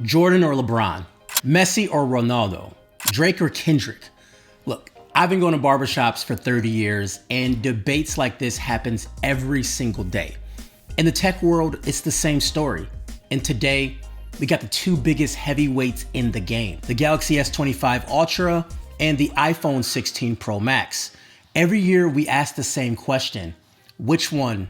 Jordan or LeBron, Messi or Ronaldo, Drake or Kendrick. Look, I've been going to barbershops for 30 years and debates like this happens every single day. In the tech world, it's the same story. And today, we got the two biggest heavyweights in the game, the Galaxy S25 Ultra and the iPhone 16 Pro Max. Every year we ask the same question, which one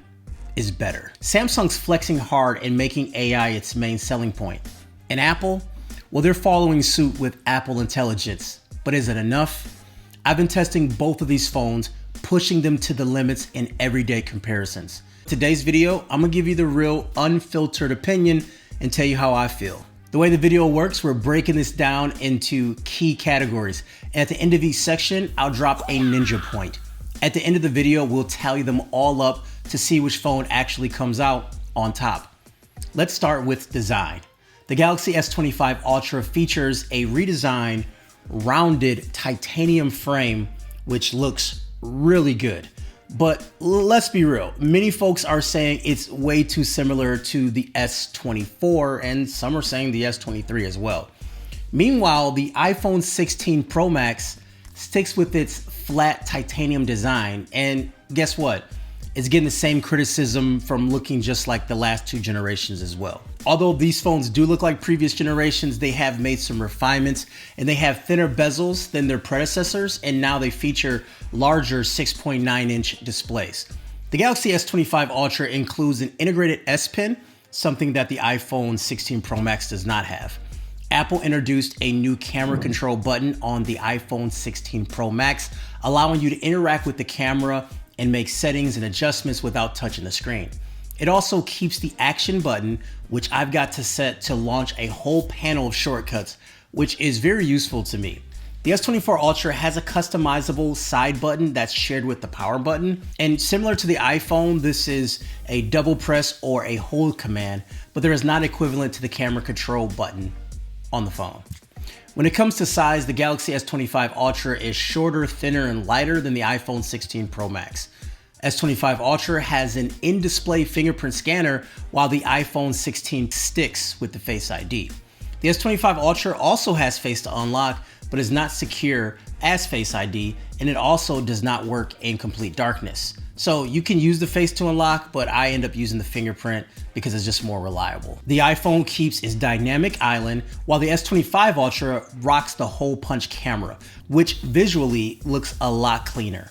is better? Samsung's flexing hard and making AI its main selling point. And Apple? Well, they're following suit with Apple Intelligence. But is it enough? I've been testing both of these phones, pushing them to the limits in everyday comparisons. Today's video, I'm gonna give you the real unfiltered opinion and tell you how I feel. The way the video works, we're breaking this down into key categories. And at the end of each section, I'll drop a ninja point. At the end of the video, we'll tally them all up to see which phone actually comes out on top. Let's start with design. The Galaxy S25 Ultra features a redesigned, rounded titanium frame, which looks really good. But let's be real, many folks are saying it's way too similar to the S24, and some are saying the S23 as well. Meanwhile, the iPhone 16 Pro Max sticks with its flat titanium design, and guess what? It's getting the same criticism from looking just like the last two generations as well. Although these phones do look like previous generations, they have made some refinements and they have thinner bezels than their predecessors, and now they feature larger 6.9-inch displays. The Galaxy S25 Ultra includes an integrated S Pen, something that the iPhone 16 Pro Max does not have. Apple introduced a new camera control button on the iPhone 16 Pro Max, allowing you to interact with the camera and make settings and adjustments without touching the screen. It also keeps the action button, which I've got to set to launch a whole panel of shortcuts, which is very useful to me. The S24 Ultra has a customizable side button that's shared with the power button. And similar to the iPhone, this is a double press or a hold command, but there is not equivalent to the camera control button on the phone. When it comes to size, the Galaxy S25 Ultra is shorter, thinner, and lighter than the iPhone 16 Pro Max. S25 Ultra has an in-display fingerprint scanner, while the iPhone 16 sticks with the Face ID. The S25 Ultra also has Face to Unlock, but is not secure as Face ID, and it also does not work in complete darkness. So you can use the Face to Unlock, but I end up using the fingerprint because it's just more reliable. The iPhone keeps its dynamic island, while the S25 Ultra rocks the hole punch camera, which visually looks a lot cleaner.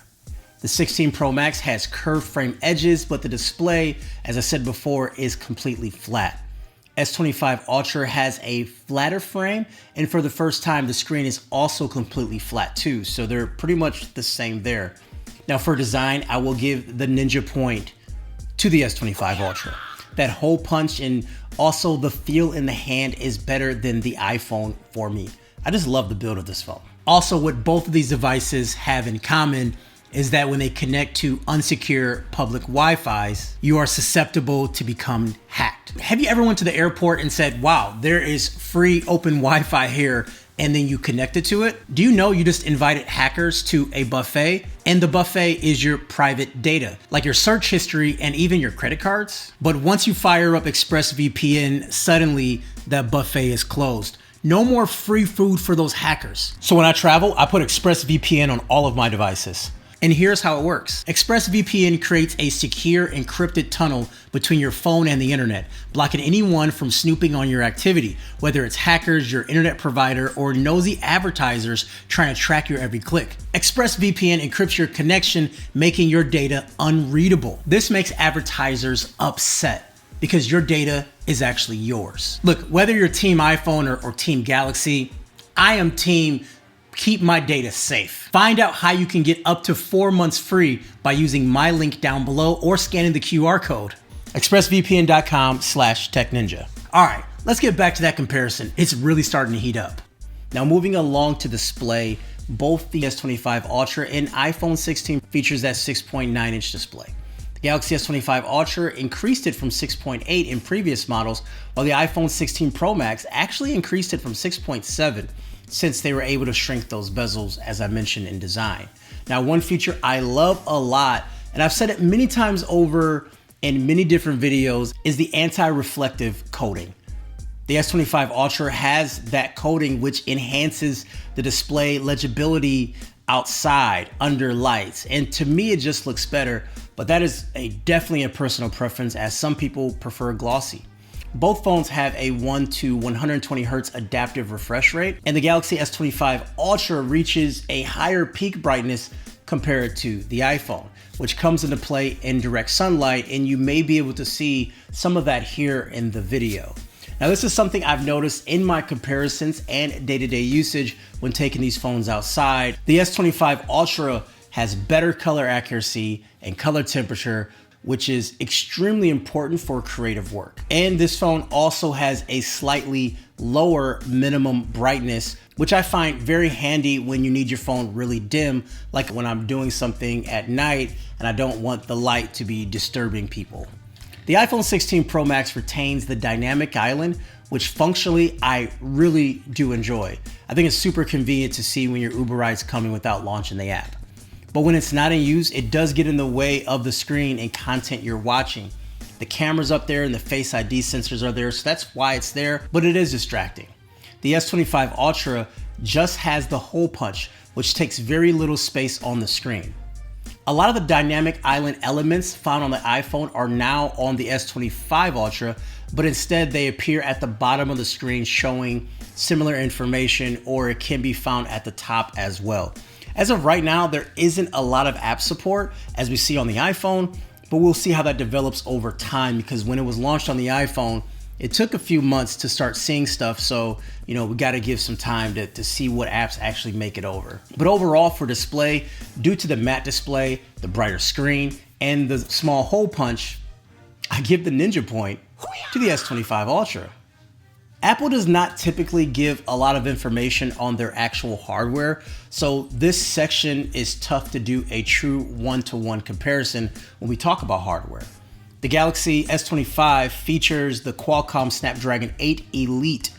The 16 Pro Max has curved frame edges, but the display, as I said before, is completely flat. S25 Ultra has a flatter frame, and for the first time, the screen is also completely flat too, so they're pretty much the same there. Now for design, I will give the ninja point to the S25 Ultra. That hole punch and also the feel in the hand is better than the iPhone for me. I just love the build of this phone. Also, what both of these devices have in common is that when they connect to unsecure public Wi-Fis, you are susceptible to become hacked. Have you ever went to the airport and said, wow, there is free open Wi-Fi here, and then you connected to it? Do you know you just invited hackers to a buffet, and the buffet is your private data, like your search history and even your credit cards? But once you fire up ExpressVPN, suddenly that buffet is closed. No more free food for those hackers. So when I travel, I put ExpressVPN on all of my devices. And here's how it works. ExpressVPN creates a secure encrypted tunnel between your phone and the internet, blocking anyone from snooping on your activity, whether it's hackers, your internet provider, or nosy advertisers trying to track your every click. ExpressVPN encrypts your connection, making your data unreadable. This makes advertisers upset because your data is actually yours. Look, whether you're team iPhone or team Galaxy, I am team keep my data safe. Find out how you can get up to 4 months free by using my link down below or scanning the QR code. expressvpn.com/techninja. All right, let's get back to that comparison. It's really starting to heat up. Now moving along to display, both the S25 Ultra and iPhone 16 features that 6.9-inch display. The Galaxy S25 Ultra increased it from 6.8 in previous models, while the iPhone 16 Pro Max actually increased it from 6.7. since they were able to shrink those bezels, as I mentioned in design. Now, one feature I love a lot, and I've said it many times over in many different videos, is the anti-reflective coating. The S25 Ultra has that coating which enhances the display legibility outside, under lights. And to me, it just looks better, but that is definitely a personal preference as some people prefer glossy. Both phones have a 1 to 120 Hertz adaptive refresh rate, and the Galaxy S25 Ultra reaches a higher peak brightness compared to the iPhone, which comes into play in direct sunlight, and you may be able to see some of that here in the video. Now, this is something I've noticed in my comparisons and day-to-day usage when taking these phones outside. The S25 Ultra has better color accuracy and color temperature, which is extremely important for creative work. And this phone also has a slightly lower minimum brightness, which I find very handy when you need your phone really dim, like when I'm doing something at night and I don't want the light to be disturbing people. The iPhone 16 Pro Max retains the dynamic island, which functionally I really do enjoy. I think it's super convenient to see when your Uber ride's coming without launching the app. But when it's not in use, it does get in the way of the screen and content you're watching. The camera's up there and the Face ID sensors are there, so that's why it's there, but it is distracting. The S25 Ultra just has the hole punch, which takes very little space on the screen. A lot of the dynamic island elements found on the iPhone are now on the S25 Ultra, but instead they appear at the bottom of the screen showing similar information, or it can be found at the top as well. As of right now, there isn't a lot of app support as we see on the iPhone, but we'll see how that develops over time, because when it was launched on the iPhone, it took a few months to start seeing stuff. So, we got to give some time to see what apps actually make it over. But overall, for display, due to the matte display, the brighter screen, and the small hole punch, I give the Ninja point to the S25 Ultra. Apple does not typically give a lot of information on their actual hardware, so this section is tough to do a true one-to-one comparison when we talk about hardware. The Galaxy S25 features the Qualcomm Snapdragon 8 Elite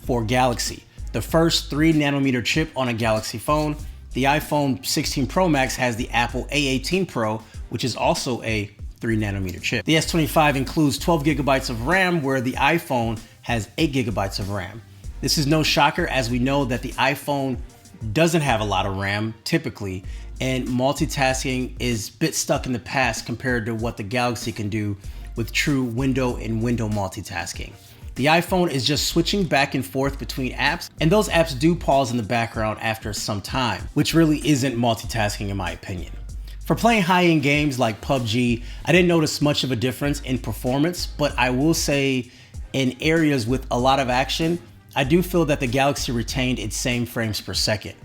for Galaxy, the first 3nm chip on a Galaxy phone. The iPhone 16 Pro Max has the Apple A18 Pro, which is also a 3nm chip. The S25 includes 12 GB of RAM, where the iPhone has 8 GB of RAM. This is no shocker, as we know that the iPhone doesn't have a lot of RAM typically, and multitasking is a bit stuck in the past compared to what the Galaxy can do with true window-in-window multitasking. The iPhone is just switching back and forth between apps, and those apps do pause in the background after some time, which really isn't multitasking in my opinion. For playing high-end games like PUBG, I didn't notice much of a difference in performance, but I will say in areas with a lot of action, I do feel that the Galaxy retained its same frames per second.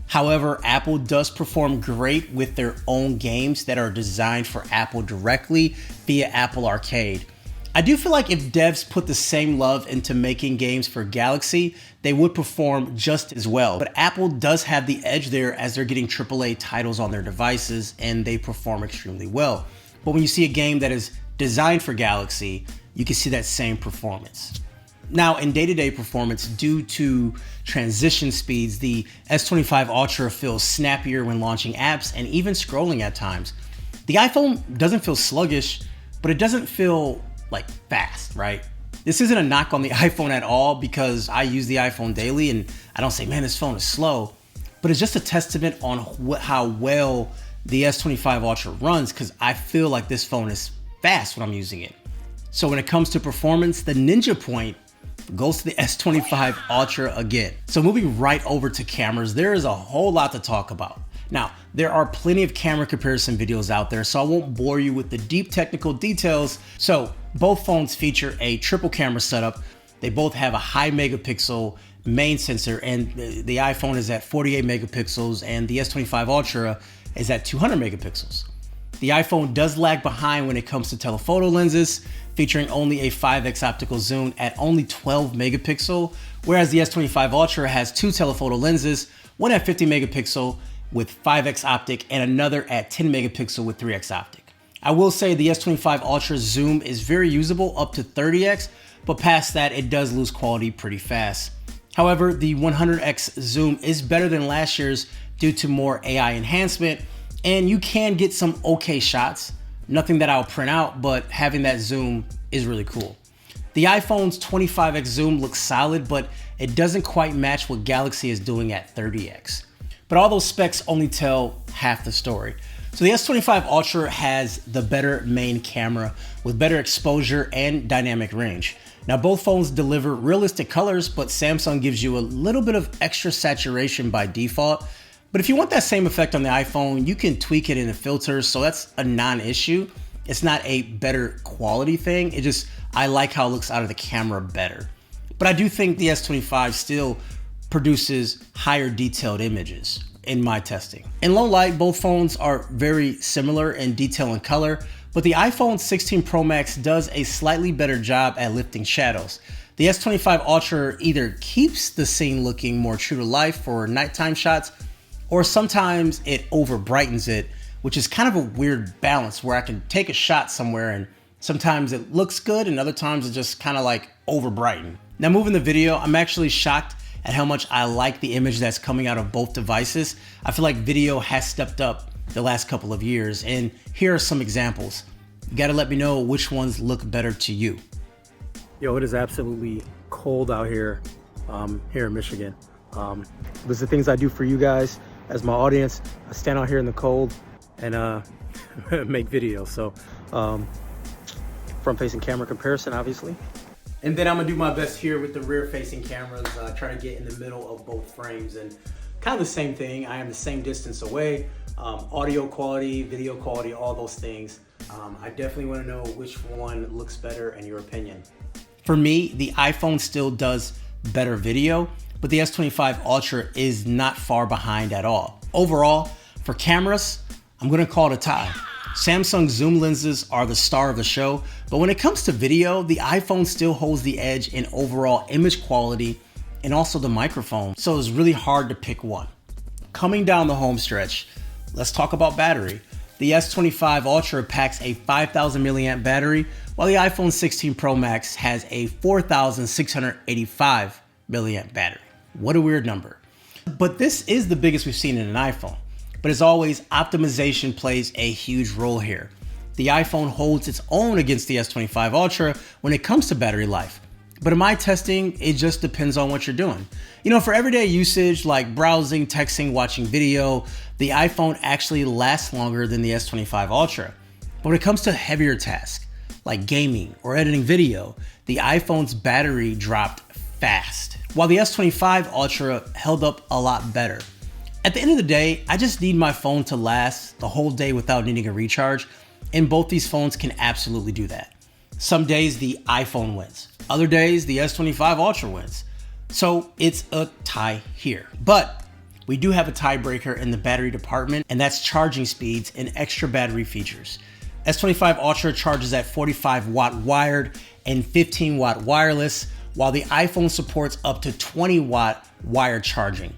However, Apple does perform great with their own games that are designed for Apple directly via Apple Arcade. I do feel like if devs put the same love into making games for Galaxy, they would perform just as well. But Apple does have the edge there, as they're getting AAA titles on their devices and they perform extremely well. But when you see a game that is designed for Galaxy, you can see that same performance. Now, in day-to-day performance, due to transition speeds, the S25 Ultra feels snappier when launching apps and even scrolling at times. The iPhone doesn't feel sluggish, but it doesn't feel like fast, right? This isn't a knock on the iPhone at all, because I use the iPhone daily and I don't say, man, this phone is slow, but it's just a testament on how well the S25 Ultra runs, because I feel like this phone is fast when I'm using it. So when it comes to performance, the Ninja point goes to the S25 Ultra again. So moving right over to cameras, there is a whole lot to talk about. Now, there are plenty of camera comparison videos out there, so I won't bore you with the deep technical details. So both phones feature a triple camera setup. They both have a high megapixel main sensor, and the iPhone is at 48 megapixels and the S25 Ultra is at 200 megapixels. The iPhone does lag behind when it comes to telephoto lenses, featuring only a 5x optical zoom at only 12 megapixel, whereas the S25 Ultra has two telephoto lenses, one at 50 megapixel with 5x optic and another at 10 megapixel with 3x optic. I will say the S25 Ultra zoom is very usable up to 30x, but past that it does lose quality pretty fast. However, the 100x zoom is better than last year's due to more AI enhancement, and you can get some okay shots. Nothing that I'll print out, but having that zoom is really cool. The iPhone's 25x zoom looks solid, but it doesn't quite match what Galaxy is doing at 30x. But all those specs only tell half the story. So the S25 Ultra has the better main camera with better exposure and dynamic range. Now both phones deliver realistic colors, but Samsung gives you a little bit of extra saturation by default. But if you want that same effect on the iPhone, you can tweak it in the filters, so that's a non-issue. It's not a better quality thing, I like how it looks out of the camera better. But I do think the S25 still produces higher detailed images in my testing. In low light, both phones are very similar in detail and color, but the iPhone 16 Pro Max does a slightly better job at lifting shadows. The S25 Ultra either keeps the scene looking more true to life for nighttime shots, or sometimes it over brightens it, which is kind of a weird balance where I can take a shot somewhere and sometimes it looks good and other times it just kind of like over brighten. Now moving the video, I'm actually shocked at how much I like the image that's coming out of both devices. I feel like video has stepped up the last couple of years, and here are some examples. You gotta let me know which ones look better to you. Yo, it is absolutely cold out here, here in Michigan. Those are the things I do for you guys as my audience. I stand out here in the cold and make videos. So front-facing camera comparison, obviously. And then I'm gonna do my best here with the rear-facing cameras, try to get in the middle of both frames. And kind of the same thing, I am the same distance away. Audio quality, video quality, all those things. I definitely wanna know which one looks better in your opinion. For me, the iPhone still does better video, but the S25 Ultra is not far behind at all. Overall, for cameras, I'm gonna call it a tie. Samsung zoom lenses are the star of the show, but when it comes to video, the iPhone still holds the edge in overall image quality and also the microphone, so it's really hard to pick one. Coming down the home stretch, let's talk about battery. The S25 Ultra packs a 5,000 milliamp battery, while the iPhone 16 Pro Max has a 4,685 milliamp battery. What a weird number. But this is the biggest we've seen in an iPhone. But as always, optimization plays a huge role here. The iPhone holds its own against the S25 Ultra when it comes to battery life. But in my testing, it just depends on what you're doing. You know, for everyday usage like browsing, texting, watching video, the iPhone actually lasts longer than the S25 Ultra. But when it comes to heavier tasks like gaming or editing video, the iPhone's battery dropped fast, while the S25 Ultra held up a lot better. At the end of the day, I just need my phone to last the whole day without needing a recharge, and both these phones can absolutely do that. Some days the iPhone wins, other days the S25 Ultra wins. So it's a tie here. But we do have a tiebreaker in the battery department, and that's charging speeds and extra battery features. S25 Ultra charges at 45 watt wired and 15 watt wireless, while the iPhone supports up to 20 watt wired charging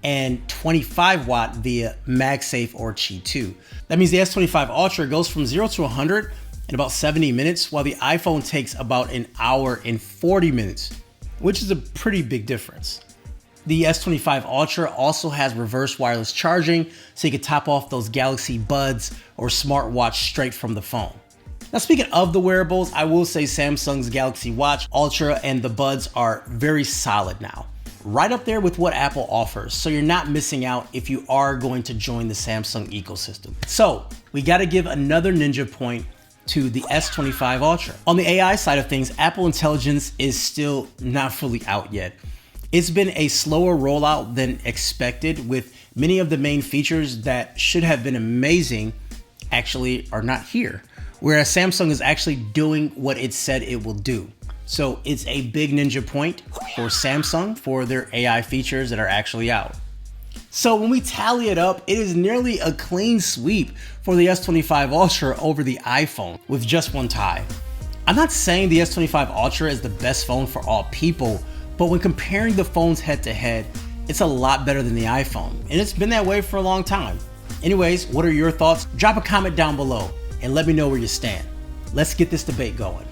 and 25 watt via MagSafe or Qi 2. That means the S25 Ultra goes from 0 to 100 in about 70 minutes, while the iPhone takes about an hour and 40 minutes, which is a pretty big difference. The S25 Ultra also has reverse wireless charging, so you can top off those Galaxy Buds or smartwatch straight from the phone. Now speaking of the wearables, I will say Samsung's Galaxy Watch Ultra and the Buds are very solid now. Right up there with what Apple offers, so you're not missing out if you are going to join the Samsung ecosystem. So we gotta give another ninja point to the S25 Ultra. On the AI side of things, Apple Intelligence is still not fully out yet. It's been a slower rollout than expected, with many of the main features that should have been amazing actually are not here, whereas Samsung is actually doing what it said it will do. So it's a big ninja point for Samsung for their AI features that are actually out. So when we tally it up, it is nearly a clean sweep for the S25 Ultra over the iPhone with just one tie. I'm not saying the S25 Ultra is the best phone for all people, but when comparing the phones head to head, it's a lot better than the iPhone, and it's been that way for a long time. Anyways, what are your thoughts? Drop a comment down below and let me know where you stand. Let's get this debate going.